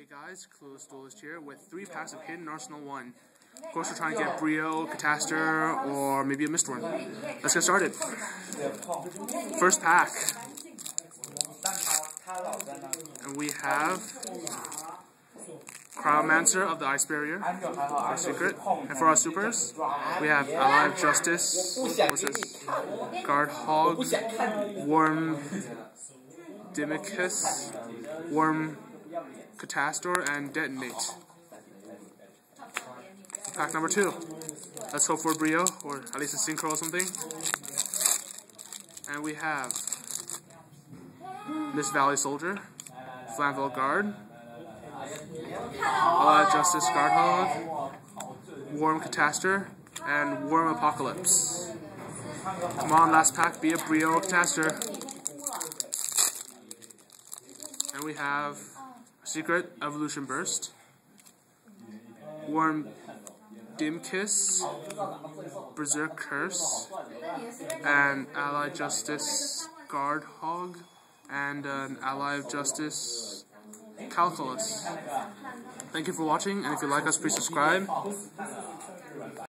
Hey guys, Clueless Duelist here with 3 packs of Hidden Arsenal 1. Of course we're trying to get Brio, Catastor, or maybe a missed one. Let's get started. First pack. And we have Cryomancer of the Ice Barrier, our secret. And for our supers, we have Ally of Justice, what's this? Guard Hog, Worm Dimicus, Worm Catastor, and Detonate. Pack number 2. Let's hope for a Brio, or at least a Synchro or something. And we have Mist Valley Soldier, Flamvell Guard, Ally of Justice Guard Hog, Worm Catastor, and Worm Apocalypse. Come on, last pack, be a Brio Catastor. And we have Secret Evolution Burst, Worm Dimkiss, Berserk Curse, and Ally Justice Guard Hog, and an Ally of Justice Calculus. Thank you for watching, and if you like us, please subscribe.